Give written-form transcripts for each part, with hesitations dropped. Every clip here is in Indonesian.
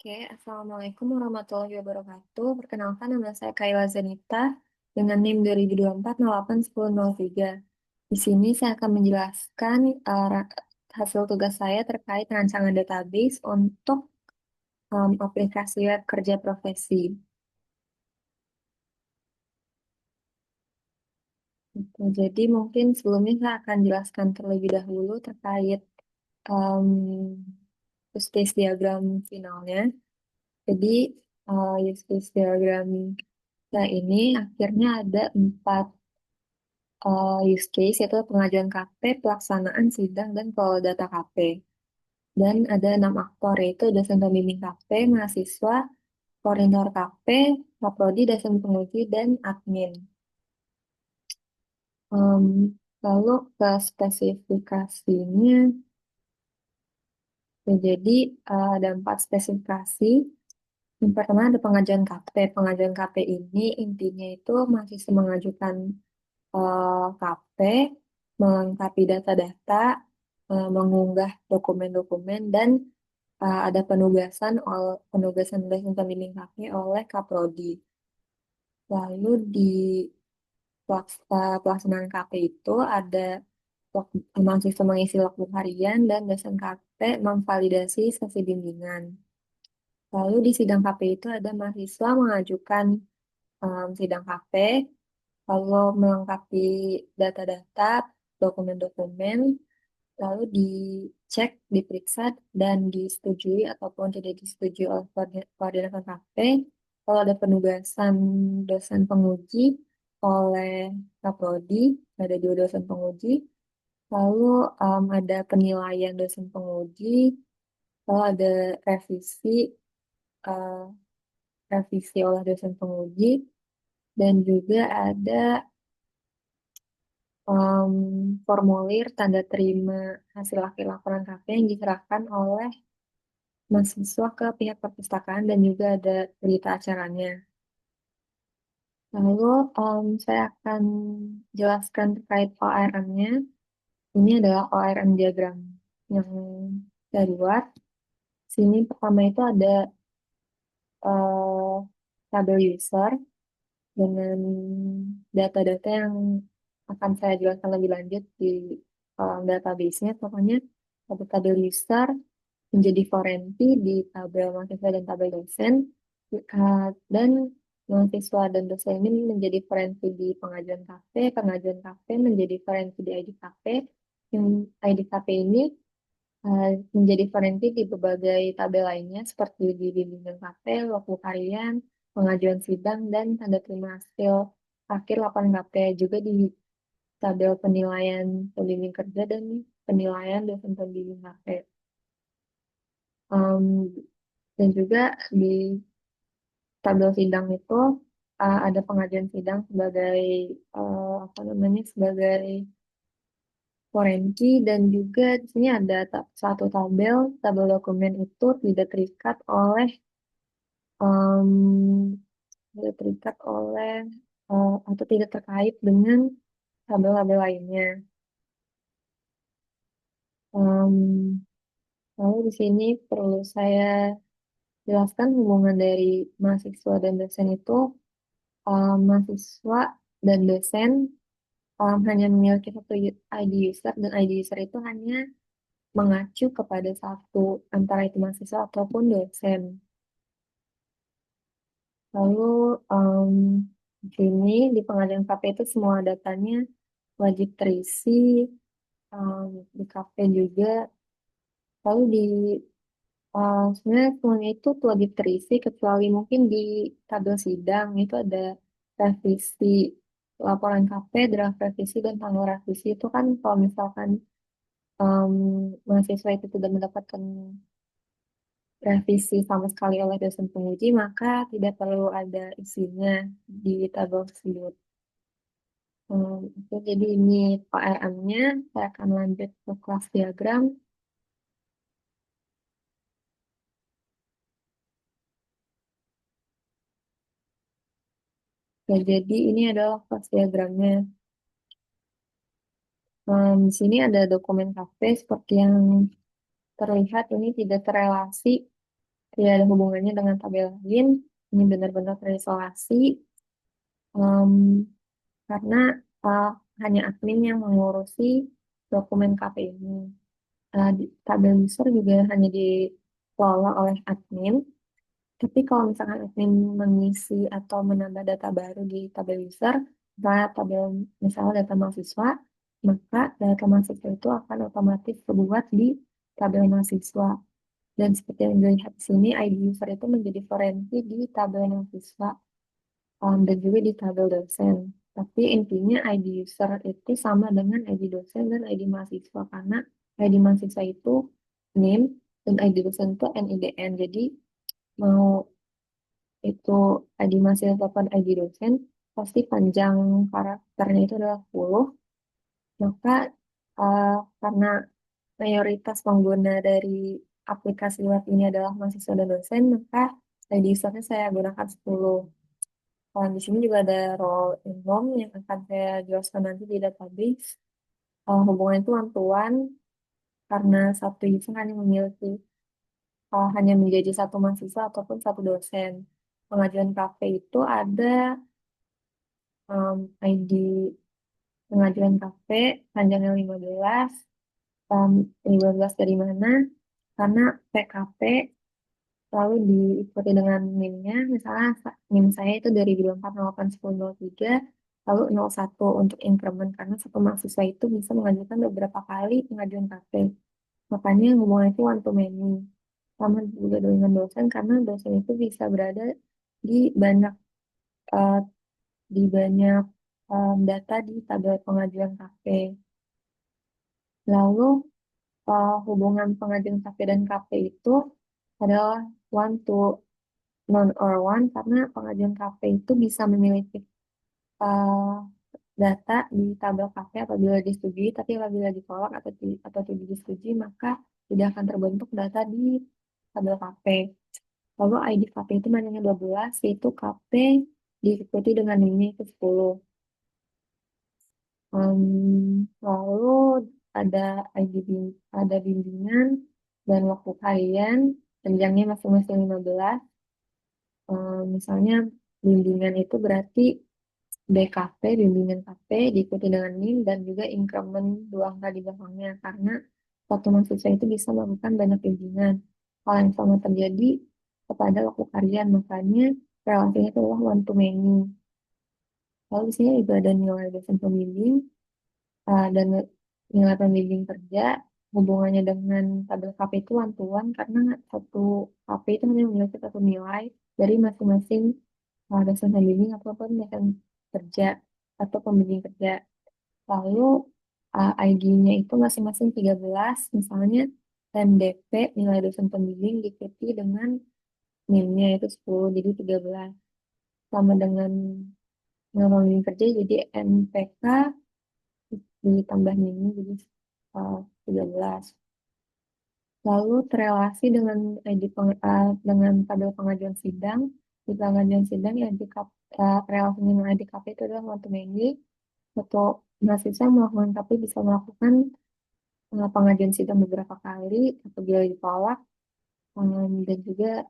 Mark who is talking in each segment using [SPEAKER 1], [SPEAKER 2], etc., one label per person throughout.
[SPEAKER 1] Oke, Assalamualaikum warahmatullahi wabarakatuh. Perkenalkan nama saya Kayla Zanita dengan NIM 2024-08-1003. Di sini saya akan menjelaskan hasil tugas saya terkait rancangan database untuk aplikasi web kerja profesi. Jadi mungkin sebelumnya saya akan jelaskan terlebih dahulu terkait um, use case diagram finalnya. Jadi use case diagram nah ini akhirnya ada 4 use case, yaitu pengajuan KP, pelaksanaan sidang, dan kelola data KP. Dan ada 6 aktor, yaitu dosen pembimbing KP, mahasiswa, koordinator KP, kaprodi, dosen penguji, dan admin. Em, Lalu ke spesifikasinya, ya, jadi ada 4 spesifikasi. Yang pertama ada pengajuan KP. Pengajuan KP ini intinya itu mahasiswa mengajukan KP, melengkapi data-data, mengunggah dokumen-dokumen, dan ada penugasan dosen pembimbing KP oleh Kaprodi. Lalu di pelaksanaan KP itu ada mahasiswa mengisi logbook harian dan dosen KP memvalidasi sesi bimbingan. Lalu di sidang KP itu ada mahasiswa mengajukan sidang KP, lalu melengkapi data-data, dokumen-dokumen, lalu dicek, diperiksa, dan disetujui ataupun tidak disetujui oleh koordinator KP. Kalau ada penugasan dosen penguji oleh Kaprodi, ada 2 dosen penguji. Lalu ada penilaian dosen penguji, lalu ada revisi, eh, revisi oleh dosen penguji, dan juga ada formulir tanda terima hasil akhir laporan KP yang diserahkan oleh mahasiswa ke pihak perpustakaan dan juga ada berita acaranya. Lalu saya akan jelaskan terkait ORM-nya. Ini adalah ORM diagram yang saya buat. Sini pertama itu ada eh, tabel user dengan data-data yang akan saya jelaskan lebih lanjut di database-nya. Pokoknya ada tabel user menjadi forenti di tabel mahasiswa dan tabel dosen, dan mahasiswa dan dosen ini menjadi forenti di pengajuan KP menjadi forenti di ID KP, yang ID KP ini menjadi forenti di berbagai tabel lainnya seperti di bimbingan KP, logbook harian, pengajuan sidang, dan tanda terima hasil akhir laporan KP, juga di tabel penilaian pembimbing kerja dan penilaian dosen pembimbing KP. Em, dan juga di tabel sidang itu ada pengajuan sidang sebagai apa namanya, sebagai forensi, dan juga di sini ada satu tabel dokumen itu em, tidak terikat oleh atau tidak terkait dengan tabel-tabel lainnya. Em, Lalu di sini perlu saya jelaskan hubungan dari mahasiswa dan dosen itu. Mahasiswa dan dosen hanya memiliki satu ID user, dan ID user itu hanya mengacu kepada satu, antara itu mahasiswa ataupun dosen. Lalu em, di sini di pengajuan KP itu semua datanya wajib terisi, di KP juga. Lalu sebenarnya semuanya itu wajib terisi kecuali mungkin di tabel sidang itu ada revisi laporan KP, draft revisi, dan tanggal revisi. Itu kan kalau misalkan em, mahasiswa itu tidak mendapatkan revisi sama sekali oleh dosen penguji, maka tidak perlu ada isinya di tabel tersebut. Jadi ini ORM-nya. Saya akan lanjut ke kelas diagram. Ya, jadi ini adalah kelas diagramnya. Di sini ada dokumen KP seperti yang terlihat, ini tidak terrelasi tidak ada hubungannya dengan tabel lain. Ini benar-benar terisolasi em, karena uh, hanya admin yang mengurusi dokumen KP ini. Tabel user juga hanya dikelola oleh admin. Tapi kalau misalkan admin mengisi atau menambah data baru di tabel user, misalnya data mahasiswa, maka data mahasiswa itu akan otomatis terbuat di tabel mahasiswa. Dan seperti yang dilihat di sini, ID user itu menjadi forensi di tabel mahasiswa dan juga di tabel dosen. Tapi intinya ID user itu sama dengan ID dosen dan ID mahasiswa karena ID mahasiswa itu name dan ID dosen itu NIDN. Jadi mau itu ID mahasiswa ataupun ID dosen, pasti panjang karakternya itu adalah 10. Maka uh, karena mayoritas pengguna dari aplikasi web ini adalah mahasiswa dan dosen, maka ID usernya saya gunakan 10. Di sini juga ada role enum yang akan saya jelaskan nanti di database. Hubungan itu one-to-one karena satu user hanya menjadi satu mahasiswa ataupun satu dosen. Pengajuan KP itu ada ID pengajuan KP panjangnya 15. Um, 15 dari mana? Karena PKP lalu diikuti dengan NIM-nya. Misalnya NIM saya itu dari 24081003 lalu 01 untuk increment karena satu mahasiswa itu bisa mengajukan beberapa kali pengajuan KP. Makanya hubungan itu one to many. Sama juga dengan dosen karena dosen itu bisa berada di banyak eh, banyak data di tabel pengajuan KP. Lalu hubungan pengajuan KP dan KP itu adalah one to non or one karena pengajuan KP itu bisa memiliki eh, data di tabel KP apabila disetujui, tapi apabila ditolak atau tidak disetujui maka tidak akan terbentuk data di tabel KP. Lalu ID KP itu namanya 12, yaitu KP diikuti dengan ini itu 10. Lalu ada ada bimbingan dan waktu harian, panjangnya masing-masing 15. Misalnya bimbingan itu berarti BKP, bimbingan KP diikuti dengan NIM dan juga increment 2 angka di belakangnya karena satu mahasiswa itu bisa melakukan banyak bimbingan. Hal yang sama terjadi kepada waktu harian, makanya relasinya itu adalah one to many. Lalu di sini juga ada nilai dosen pembimbing dan nilai pembimbing kerja hubungannya dengan tabel KP itu one to one karena satu KP itu hanya memiliki satu nilai dari masing-masing dosen pembimbing ataupun dosen kerja atau pembimbing kerja. Lalu ID-nya itu masing-masing 13, misalnya MDP nilai dosen pembimbing diikuti dengan NIM-nya itu 10, jadi 13. Sama dengan nilai pembimbing kerja, jadi NPK ditambah NIM-nya jadi 13. Lalu terelasi dengan dengan tabel pengajuan sidang. Di pengajuan sidang yang relasi dengan IDKP itu adalah one to many. Untuk mahasiswa melakukan KP bisa melakukan pengajuan sidang beberapa kali apabila ditolak dan juga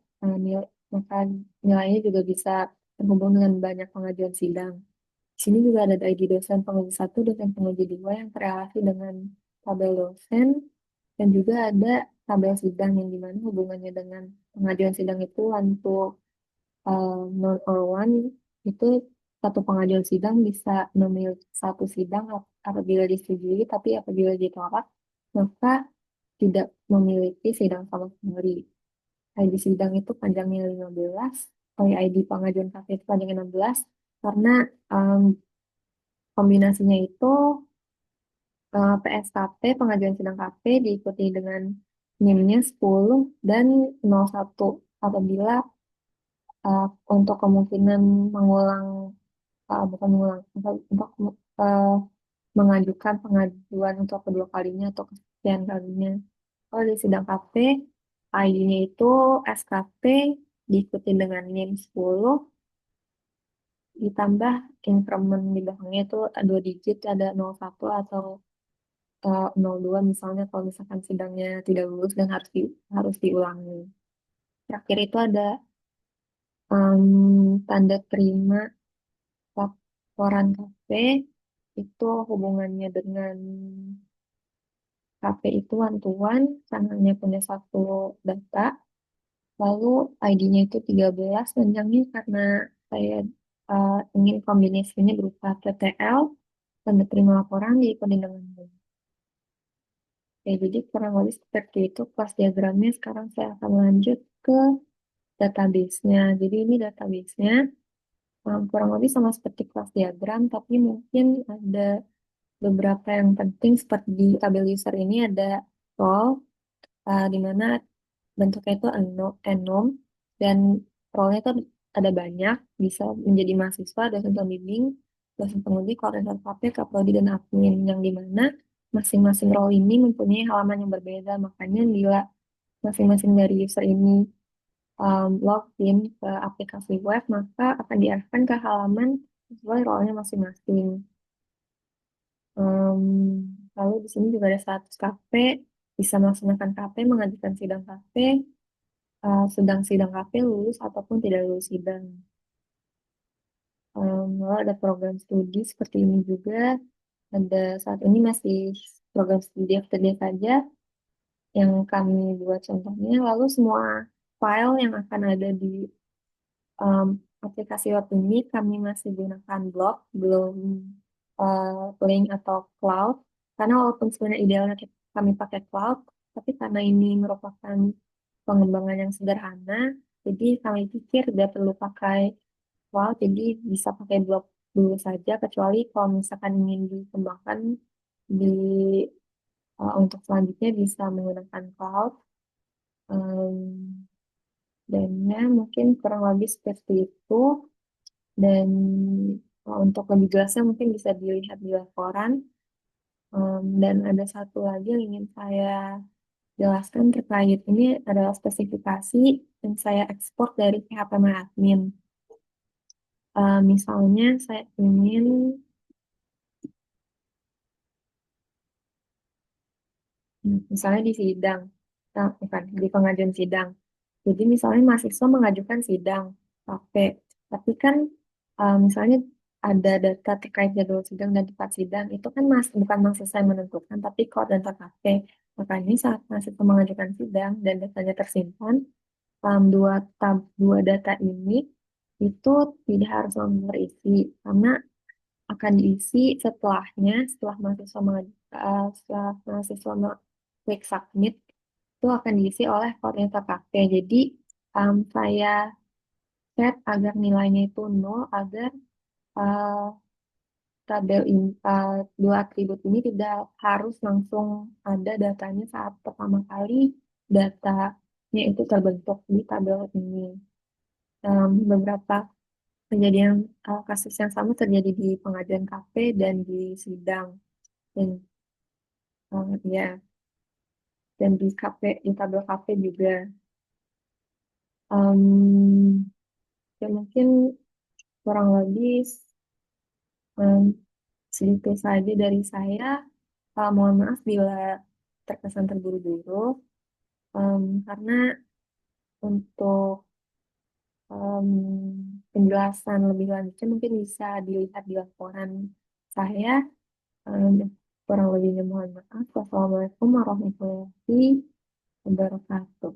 [SPEAKER 1] maka nilainya juga bisa terhubung dengan banyak pengajuan sidang. Di sini juga ada ID dosen penguji 1, dosen penguji 2 yang terrelasi dengan tabel dosen dan juga ada tabel sidang yang dimana hubungannya dengan pengajuan sidang itu untuk non or one itu satu pengajuan sidang bisa memiliki satu sidang apabila disetujui, tapi apabila ditolak maka tidak memiliki sidang sama sekali. ID sidang itu panjangnya 15, ID pengajuan KP itu panjangnya 16, karena um, kombinasinya itu PSKP, pengajuan sidang KP diikuti dengan NIM-nya 10 dan 01 apabila uh, untuk kemungkinan mengulang, bukan mengulang, untuk uh, mengajukan pengajuan untuk kedua kalinya atau kesekian kalinya. Kalau di sidang KP, ID-nya itu SKP diikuti dengan NIM 10 ditambah increment di belakangnya itu 2 digit, ada 01 atau 02 misalnya kalau misalkan sidangnya tidak lulus dan harus diulangi. Terakhir itu ada tanda terima laporan KP itu hubungannya dengan KP itu one-to-one karena hanya punya satu data. Lalu ID-nya itu 13 panjangnya karena saya ingin kombinasinya berupa TTL, tanda terima laporan di kode dengan bank. Ya, jadi kurang lebih seperti itu kelas diagramnya. Sekarang saya akan lanjut ke database-nya. Jadi ini database-nya kurang lebih sama seperti kelas diagram, tapi mungkin ada beberapa yang penting seperti di tabel user ini ada role, di mana bentuknya itu enum, dan role-nya itu ada banyak, bisa menjadi mahasiswa, dosen pembimbing, dosen penguji, koordinator KP, kaprodi, dan admin, yang dimana masing-masing role ini mempunyai halaman yang berbeda. Makanya bila masing-masing dari user ini login ke aplikasi web, maka akan diarahkan ke halaman sesuai role-nya masing-masing. Em, Lalu di sini juga ada status KP, bisa melaksanakan KP, mengajukan sidang KP, sedang sidang KP, lulus ataupun tidak lulus sidang. Lalu ada program studi seperti ini juga. Ada saat ini masih program studi FTD saja yang kami buat contohnya. Lalu semua file yang akan ada di um, aplikasi web ini kami masih gunakan blog, belum link atau cloud. Karena walaupun sebenarnya idealnya kami pakai cloud, tapi karena ini merupakan pengembangan yang sederhana, jadi kami pikir tidak perlu pakai cloud, jadi bisa pakai blog dulu saja, kecuali kalau misalkan ingin dikembangkan di untuk selanjutnya bisa menggunakan cloud. Um, dan ya, mungkin kurang lebih seperti itu. Dan untuk lebih jelasnya mungkin bisa dilihat di laporan. Dan ada satu lagi yang ingin saya jelaskan terkait ini adalah spesifikasi yang saya ekspor dari PHP admin. Misalnya saya ingin, misalnya di sidang, bukan di pengajuan sidang. Jadi misalnya mahasiswa mengajukan sidang KP, tapi kan misalnya ada data terkait jadwal sidang dan tempat sidang, itu kan bukan mahasiswa yang menentukan, tapi koordinator KP. Makanya saat mahasiswa mengajukan sidang dan datanya tersimpan, dua data ini itu tidak harus langsung terisi, karena akan diisi setelah mahasiswa setelah mahasiswa klik submit, itu akan diisi oleh koordinator KP. Jadi saya set agar nilainya itu nol, agar uh, tabel ini, dua atribut ini tidak harus langsung ada datanya saat pertama kali datanya itu terbentuk di tabel ini. Beberapa kejadian kasus yang sama terjadi di pengajuan KP dan di sidang, dan ya, dan di KP, di tabel KP juga. Em, Ya mungkin kurang lebih em, segitu saja dari saya. Mohon maaf bila terkesan terburu-buru, karena untuk em, penjelasan lebih lanjutnya mungkin bisa dilihat di laporan saya. Em, Kurang lebihnya mohon maaf. Wassalamualaikum warahmatullahi wabarakatuh.